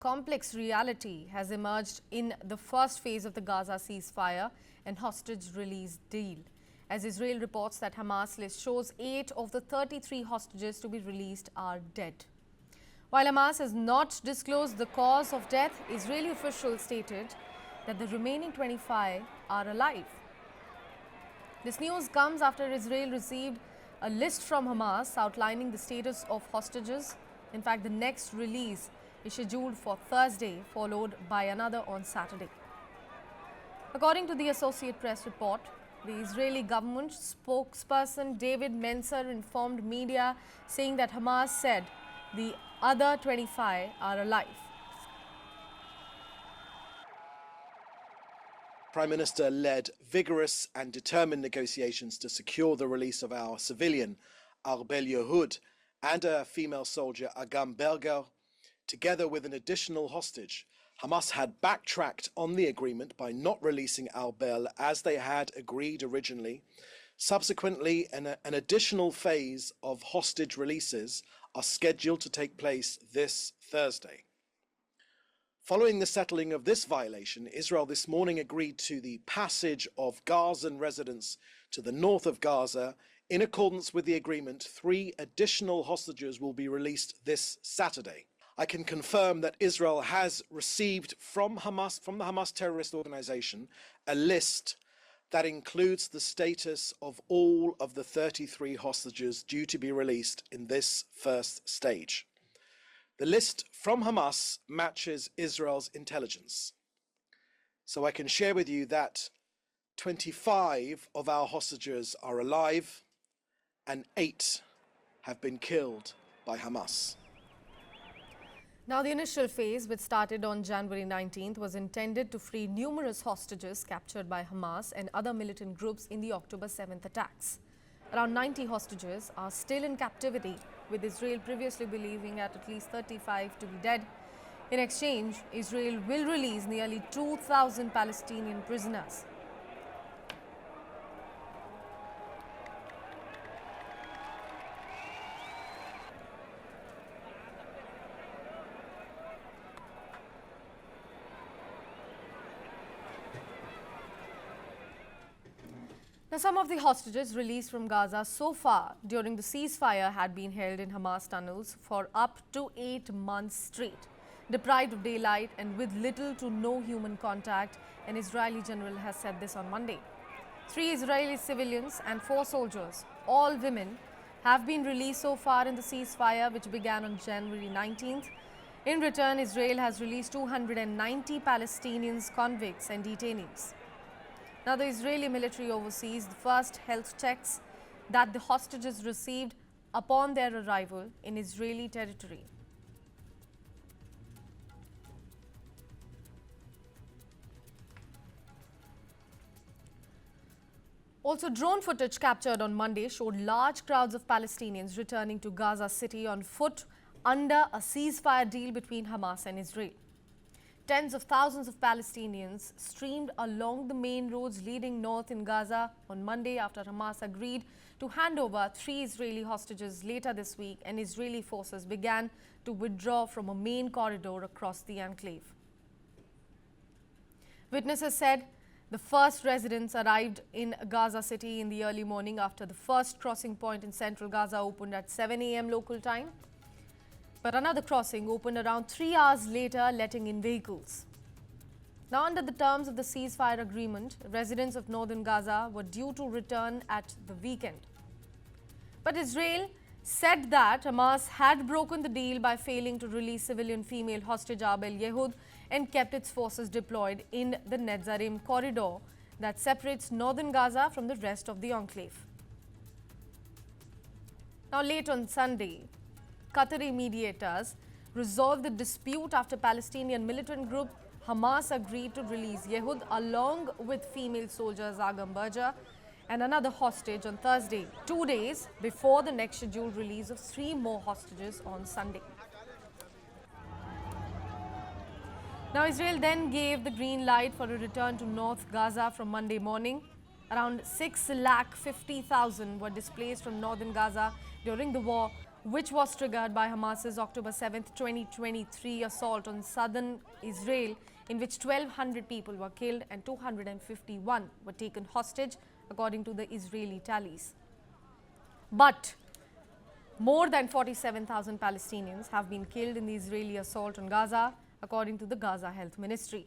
Complex reality has emerged in the first phase of the Gaza ceasefire and hostage release deal, as Israel reports that Hamas list shows 8 of the 33 hostages to be released are dead. While Hamas has not disclosed the cause of death, Israeli officials stated that the remaining 25 are alive. This news comes after Israel received a list from Hamas outlining the status of hostages. In fact, the next release is scheduled for Thursday, followed by another on Saturday. According to the Associated Press report, the Israeli government spokesperson David Mencer informed media saying that Hamas said the other 25 are alive. Prime Minister led vigorous and determined negotiations to secure the release of our civilian Arbel Yehud and a female soldier Agam Berger, together with an additional hostage. Hamas had backtracked on the agreement by not releasing Arbel as they had agreed originally. Subsequently, an additional phase of hostage releases are scheduled to take place this Thursday. Following the settling of this violation, Israel this morning agreed to the passage of Gazan residents to the north of Gaza. In accordance with the agreement, 3 additional hostages will be released this Saturday. I can confirm that Israel has received from the Hamas terrorist organization, a list that includes the status of all of the 33 hostages due to be released in this first stage. The list from Hamas matches Israel's intelligence. So I can share with you that 25 of our hostages are alive and 8 have been killed by Hamas. Now, the initial phase, which started on January 19th, was intended to free numerous hostages captured by Hamas and other militant groups in the October 7th attacks. Around 90 hostages are still in captivity, with Israel previously believing at least 35 to be dead. In exchange, Israel will release nearly 2,000 Palestinian prisoners. Now, some of the hostages released from Gaza so far during the ceasefire had been held in Hamas tunnels for up to 8 months straight, deprived of daylight and with little to no human contact. An Israeli general has said this on Monday. 3 Israeli civilians and 4 soldiers, all women, have been released so far in the ceasefire, which began on January 19th. In return, Israel has released 290 Palestinians, convicts and detainees. Now, the Israeli military oversees the first health checks that the hostages received upon their arrival in Israeli territory. Also, drone footage captured on Monday showed large crowds of Palestinians returning to Gaza City on foot under a ceasefire deal between Hamas and Israel. Tens of thousands of Palestinians streamed along the main roads leading north in Gaza on Monday after Hamas agreed to hand over 3 Israeli hostages later this week, and Israeli forces began to withdraw from a main corridor across the enclave. Witnesses said the first residents arrived in Gaza City in the early morning after the first crossing point in central Gaza opened at 7 a.m. local time. But another crossing opened around 3 hours later, letting in vehicles. Now, under the terms of the ceasefire agreement, residents of northern Gaza were due to return at the weekend. But Israel said that Hamas had broken the deal by failing to release civilian female hostage Arbel Yehud and kept its forces deployed in the Netzarim corridor that separates northern Gaza from the rest of the enclave. Now, late on Sunday, Qatari mediators resolved the dispute after Palestinian militant group Hamas agreed to release Yehud along with female soldiers Agam Berger and another hostage on Thursday, 2 days before the next scheduled release of 3 more hostages on Sunday. Now, Israel then gave the green light for a return to North Gaza from Monday morning. Around 6,50,000 were displaced from northern Gaza during the war which was triggered by Hamas's October 7, 2023 assault on southern Israel, in which 1,200 people were killed and 251 were taken hostage, according to the Israeli tallies. But more than 47,000 Palestinians have been killed in the Israeli assault on Gaza, according to the Gaza Health Ministry.